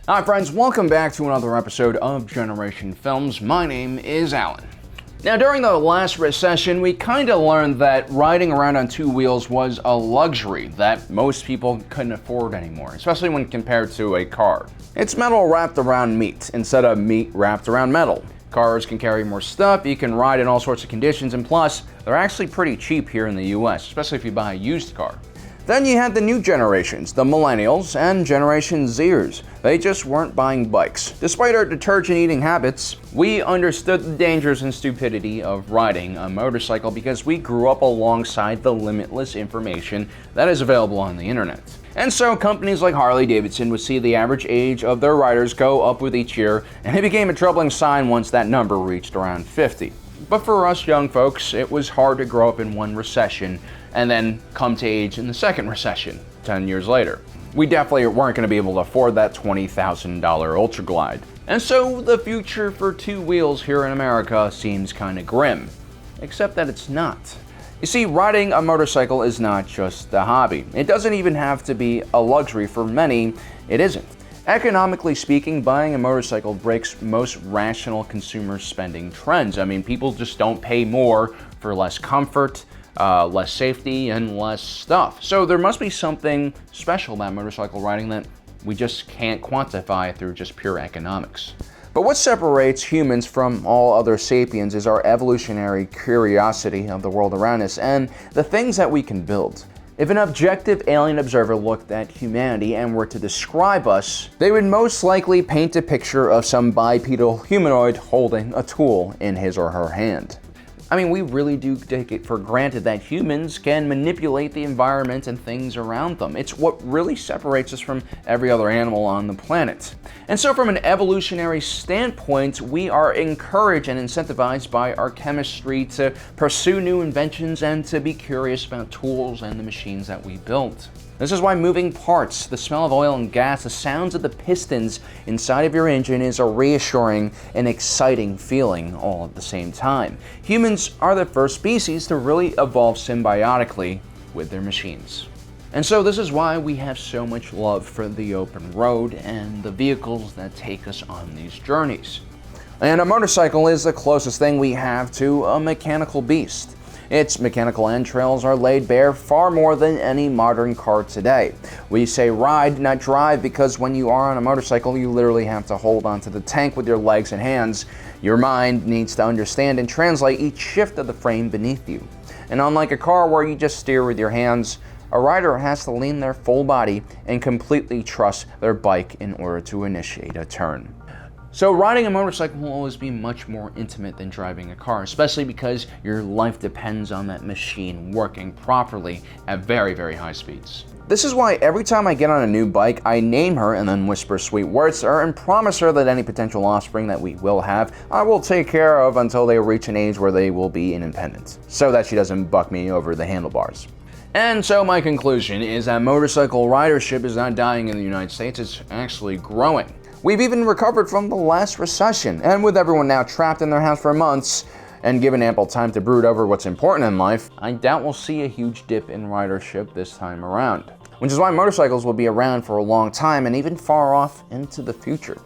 Hi friends, welcome back to another episode of Generation Films. My name is Alan. Now during the last recession, we kinda learned that riding around on two wheels was a luxury that most people couldn't afford anymore, especially when compared to a car. It's metal wrapped around meat instead of meat wrapped around metal. Cars can carry more stuff, you can ride in all sorts of conditions, and plus, they're actually pretty cheap here in the US, especially if you buy a used car. Then you had the new generations, the millennials and Generation Zers. They just weren't buying bikes. Despite our detergent-eating habits, we understood the dangers and stupidity of riding a motorcycle because we grew up alongside the limitless information that is available on the internet. And so companies like Harley-Davidson would see the average age of their riders go up with each year, and it became a troubling sign once that number reached around 50. But for us young folks, it was hard to grow up in one recession and then come to age in the second recession 10 years later. We definitely weren't going to be able to afford that $20,000 Ultra Glide. And so the future for two wheels here in America seems kind of grim. Except that it's not. You see, riding a motorcycle is not just a hobby. It doesn't even have to be a luxury. For many, it isn't. Economically speaking, buying a motorcycle breaks most rational consumer spending trends. I mean, people just don't pay more for less comfort, less safety, and less stuff. So there must be something special about motorcycle riding that we just can't quantify through just pure economics. But what separates humans from all other sapiens is our evolutionary curiosity of the world around us and the things that we can build. If an objective alien observer looked at humanity and were to describe us, they would most likely paint a picture of some bipedal humanoid holding a tool in his or her hand. I mean, we really do take it for granted that humans can manipulate the environment and things around them. It's what really separates us from every other animal on the planet. And so from an evolutionary standpoint, we are encouraged and incentivized by our chemistry to pursue new inventions and to be curious about tools and the machines that we build. This is why moving parts, the smell of oil and gas, the sounds of the pistons inside of your engine is a reassuring and exciting feeling all at the same time. Humans are the first species to really evolve symbiotically with their machines. And so this is why we have so much love for the open road and the vehicles that take us on these journeys. And a motorcycle is the closest thing we have to a mechanical beast. Its mechanical entrails are laid bare far more than any modern car today. We say ride, not drive, because when you are on a motorcycle, you literally have to hold onto the tank with your legs and hands. Your mind needs to understand and translate each shift of the frame beneath you. And unlike a car where you just steer with your hands, a rider has to lean their full body and completely trust their bike in order to initiate a turn. So riding a motorcycle will always be much more intimate than driving a car, especially because your life depends on that machine working properly at very, very high speeds. This is why every time I get on a new bike, I name her and then whisper sweet words to her and promise her that any potential offspring that we will have, I will take care of until they reach an age where they will be independent, so that she doesn't buck me over the handlebars. And so my conclusion is that motorcycle ridership is not dying in the United States, it's actually growing. We've even recovered from the last recession, and with everyone now trapped in their house for months and given ample time to brood over what's important in life, I doubt we'll see a huge dip in ridership this time around. Which is why motorcycles will be around for a long time and even far off into the future.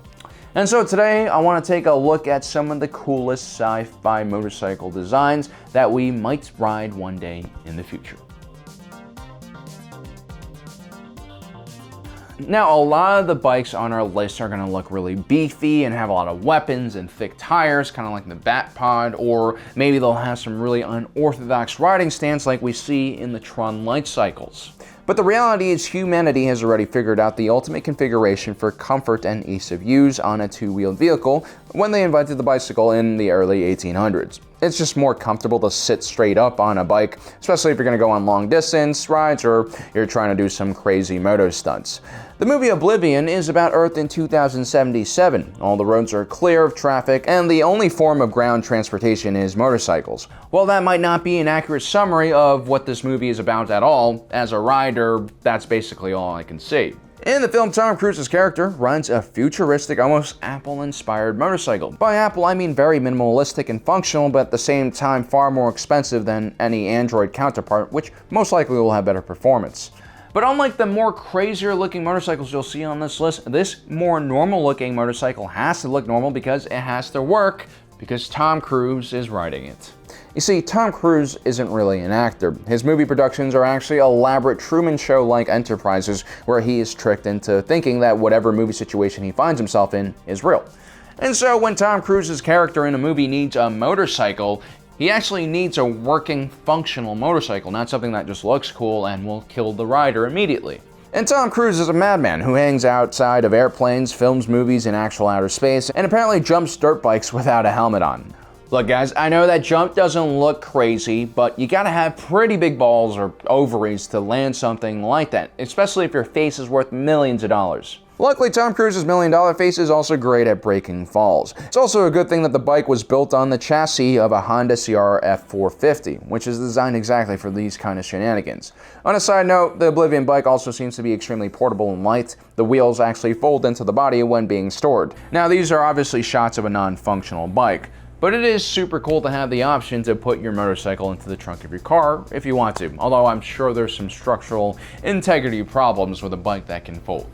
And so today I want to take a look at some of the coolest sci-fi motorcycle designs that we might ride one day in the future. Now, a lot of the bikes on our list are going to look really beefy and have a lot of weapons and thick tires, kind of like the Batpod, or maybe they'll have some really unorthodox riding stance like we see in the Tron Light cycles. But the reality is humanity has already figured out the ultimate configuration for comfort and ease of use on a two-wheeled vehicle when they invented the bicycle in the early 1800s. It's just more comfortable to sit straight up on a bike, especially if you're going to go on long distance rides or you're trying to do some crazy moto stunts. The movie Oblivion is about Earth in 2077. All the roads are clear of traffic, and the only form of ground transportation is motorcycles. While that might not be an accurate summary of what this movie is about at all, as a rider, that's basically all I can see. In the film, Tom Cruise's character rides a futuristic, almost Apple-inspired motorcycle. By Apple, I mean very minimalistic and functional, but at the same time far more expensive than any Android counterpart, which most likely will have better performance. But unlike the more crazier looking motorcycles you'll see on this list, this more normal looking motorcycle has to look normal because it has to work, because Tom Cruise is riding it. You see, Tom Cruise isn't really an actor. His movie productions are actually elaborate Truman Show-like enterprises where he is tricked into thinking that whatever movie situation he finds himself in is real. And so when Tom Cruise's character in a movie needs a motorcycle, he actually needs a working, functional motorcycle, not something that just looks cool and will kill the rider immediately. And Tom Cruise is a madman who hangs outside of airplanes, films movies in actual outer space, and apparently jumps dirt bikes without a helmet on. Look guys, I know that jump doesn't look crazy, but you gotta have pretty big balls or ovaries to land something like that, especially if your face is worth millions of dollars. Luckily, Tom Cruise's $1 million face is also great at breaking falls. It's also a good thing that the bike was built on the chassis of a Honda CR-F 450, which is designed exactly for these kind of shenanigans. On a side note, the Oblivion bike also seems to be extremely portable and light. The wheels actually fold into the body when being stored. Now, these are obviously shots of a non-functional bike, but it is super cool to have the option to put your motorcycle into the trunk of your car if you want to, although I'm sure there's some structural integrity problems with a bike that can fold.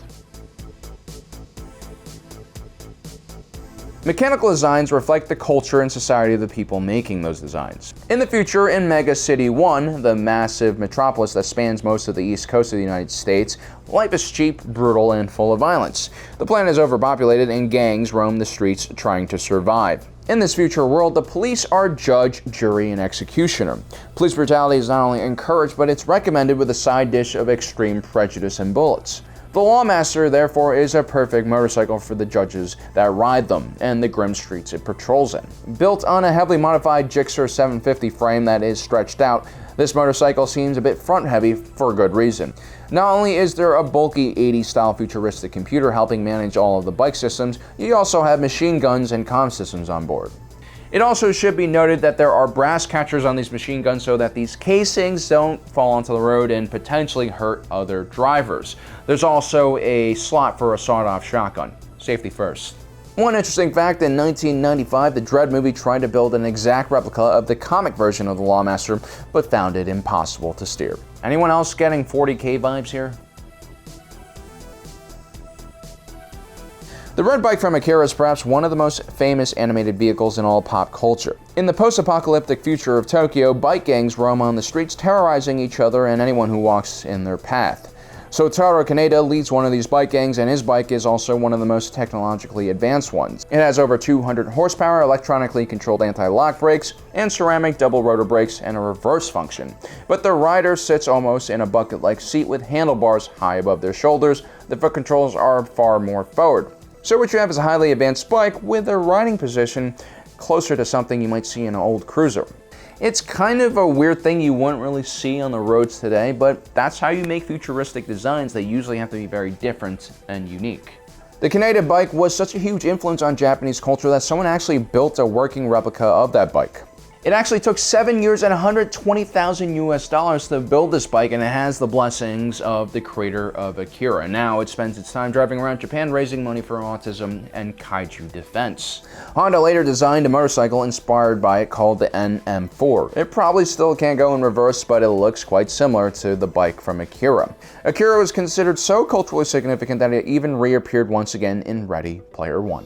Mechanical designs reflect the culture and society of the people making those designs. In the future, in Mega City 1, the massive metropolis that spans most of the east coast of the United States, life is cheap, brutal, and full of violence. The planet is overpopulated and gangs roam the streets trying to survive. In this future world, the police are judge, jury, and executioner. Police brutality is not only encouraged, but it's recommended with a side dish of extreme prejudice and bullets. The Lawmaster, therefore, is a perfect motorcycle for the judges that ride them and the grim streets it patrols in. Built on a heavily modified Gixxer 750 frame that is stretched out, this motorcycle seems a bit front-heavy for good reason. Not only is there a bulky 80s-style futuristic computer helping manage all of the bike systems, you also have machine guns and comm systems on board. It also should be noted that there are brass catchers on these machine guns so that these casings don't fall onto the road and potentially hurt other drivers. There's also a slot for a sawed-off shotgun. Safety first. One interesting fact, in 1995, the Dredd movie tried to build an exact replica of the comic version of the Lawmaster, but found it impossible to steer. Anyone else getting 40K vibes here? The Red Bike from Akira is perhaps one of the most famous animated vehicles in all pop culture. In the post-apocalyptic future of Tokyo, bike gangs roam on the streets terrorizing each other and anyone who walks in their path. Sotaro Kaneda leads one of these bike gangs, and his bike is also one of the most technologically advanced ones. It has over 200 horsepower, electronically controlled anti-lock brakes, and ceramic double rotor brakes, and a reverse function. But the rider sits almost in a bucket-like seat with handlebars high above their shoulders. The foot controls are far more forward. So what you have is a highly advanced bike with a riding position closer to something you might see in an old cruiser. It's kind of a weird thing you wouldn't really see on the roads today, but that's how you make futuristic designs. They usually have to be very different and unique. The Kaneda bike was such a huge influence on Japanese culture that someone actually built a working replica of that bike. It actually took 7 years and $120,000 to build this bike, and it has the blessings of the creator of Akira. Now it spends its time driving around Japan raising money for autism and kaiju defense. Honda later designed a motorcycle inspired by it called the NM4. It probably still can't go in reverse, but it looks quite similar to the bike from Akira. Akira was considered so culturally significant that it even reappeared once again in Ready Player One.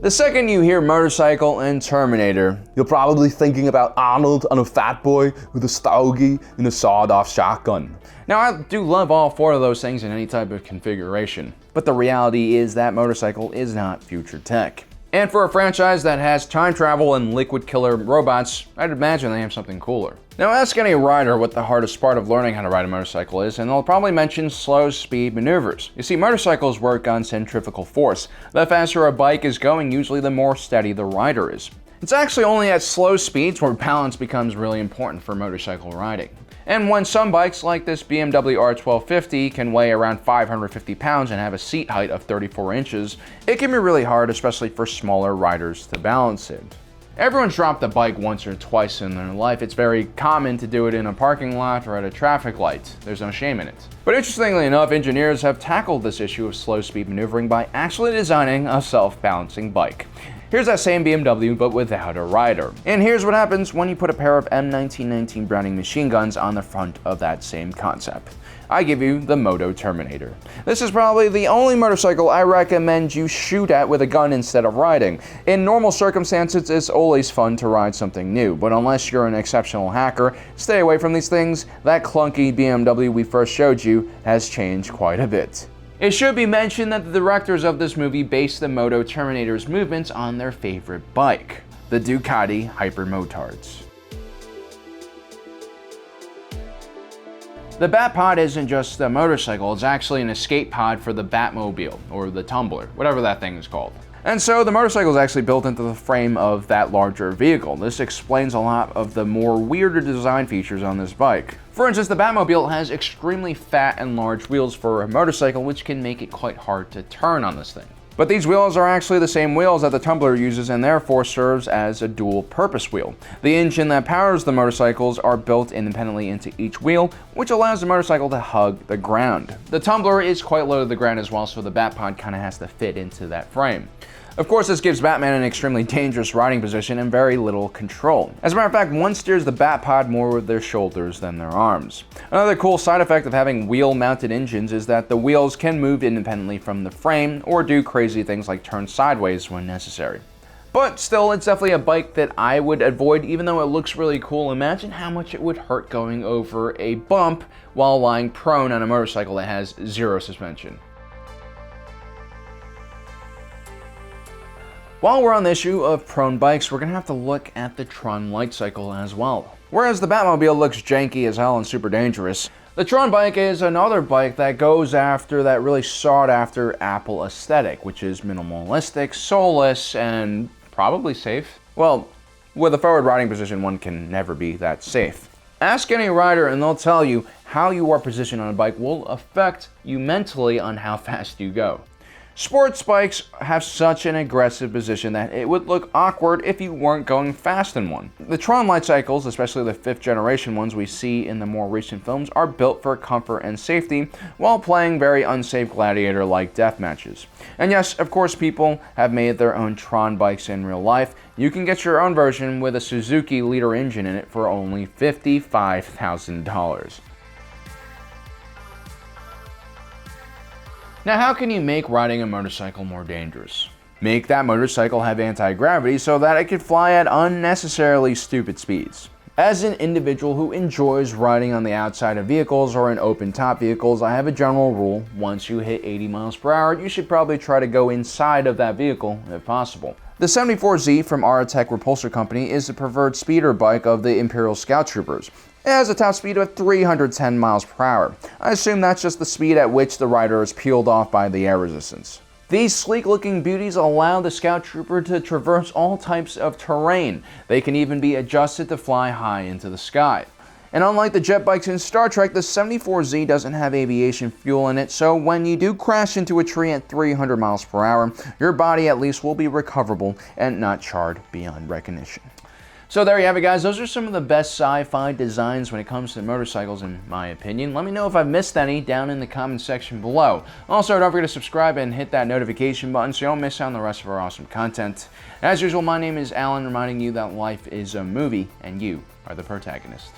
The second you hear motorcycle and Terminator, you're probably thinking about Arnold on a fat boy with a stogie and a sawed-off shotgun. Now, I do love all four of those things in any type of configuration, but the reality is that motorcycle is not future tech. And for a franchise that has time travel and liquid killer robots, I'd imagine they have something cooler. Now ask any rider what the hardest part of learning how to ride a motorcycle is, and they'll probably mention slow speed maneuvers. You see, motorcycles work on centrifugal force. The faster a bike is going, usually the more steady the rider is. It's actually only at slow speeds where balance becomes really important for motorcycle riding. And when some bikes like this BMW R1250 can weigh around 550 pounds and have a seat height of 34 inches, it can be really hard, especially for smaller riders, to balance it. Everyone's dropped a bike once or twice in their life. It's very common to do it in a parking lot or at a traffic light. There's no shame in it. But interestingly enough, engineers have tackled this issue of slow speed maneuvering by actually designing a self-balancing bike. Here's that same BMW, but without a rider. And here's what happens when you put a pair of M1919 Browning machine guns on the front of that same concept. I give you the Moto Terminator. This is probably the only motorcycle I recommend you shoot at with a gun instead of riding. In normal circumstances, it's always fun to ride something new, but unless you're an exceptional hacker, stay away from these things. That clunky BMW we first showed you has changed quite a bit. It should be mentioned that the directors of this movie based the Moto Terminator's movements on their favorite bike, the Ducati Hypermotards. The Batpod isn't just a motorcycle, it's actually an escape pod for the Batmobile, or the Tumbler, whatever that thing is called. And so the motorcycle is actually built into the frame of that larger vehicle. This explains a lot of the more weirder design features on this bike. For instance, the Batmobile has extremely fat and large wheels for a motorcycle, which can make it quite hard to turn on this thing. But these wheels are actually the same wheels that the Tumbler uses and therefore serves as a dual-purpose wheel. The engine that powers the motorcycles are built independently into each wheel, which allows the motorcycle to hug the ground. The Tumbler is quite low to the ground as well, so the Batpod kind of has to fit into that frame. Of course, this gives Batman an extremely dangerous riding position and very little control. As a matter of fact, one steers the Batpod more with their shoulders than their arms. Another cool side effect of having wheel-mounted engines is that the wheels can move independently from the frame or do crazy things like turn sideways when necessary. But still, it's definitely a bike that I would avoid even though it looks really cool. Imagine how much it would hurt going over a bump while lying prone on a motorcycle that has zero suspension. While we're on the issue of prone bikes, we're going to have to look at the Tron light cycle as well. Whereas the Batmobile looks janky as hell and super dangerous, the Tron Bike is another bike that goes after that really sought-after Apple aesthetic, which is minimalistic, soulless, and probably safe. Well, with a forward riding position, one can never be that safe. Ask any rider and they'll tell you how you are positioned on a bike will affect you mentally on how fast you go. Sports bikes have such an aggressive position that it would look awkward if you weren't going fast in one. The Tron light cycles, especially the 5th generation ones we see in the more recent films, are built for comfort and safety while playing very unsafe gladiator-like death matches. And yes, of course, people have made their own Tron bikes in real life. You can get your own version with a Suzuki liter engine in it for only $55,000. Now, how can you make riding a motorcycle more dangerous? Make that motorcycle have anti-gravity so that it can fly at unnecessarily stupid speeds. As an individual who enjoys riding on the outside of vehicles or in open-top vehicles, I have a general rule: once you hit 80 miles per hour, you should probably try to go inside of that vehicle if possible. The 74Z from Aratech Repulsor Company is the preferred speeder bike of the Imperial Scout Troopers. It has a top speed of 310 miles per hour. I assume that's just the speed at which the rider is peeled off by the air resistance. These sleek-looking beauties allow the Scout Trooper to traverse all types of terrain. They can even be adjusted to fly high into the sky. And unlike the jet bikes in Star Trek, the 74Z doesn't have aviation fuel in it, so when you do crash into a tree at 300 miles per hour, your body at least will be recoverable and not charred beyond recognition. So there you have it, guys. Those are some of the best sci-fi designs when it comes to motorcycles, in my opinion. Let me know if I've missed any down in the comment section below. Also, don't forget to subscribe and hit that notification button so you don't miss out on the rest of our awesome content. As usual, my name is Alan, reminding you that life is a movie and you are the protagonist.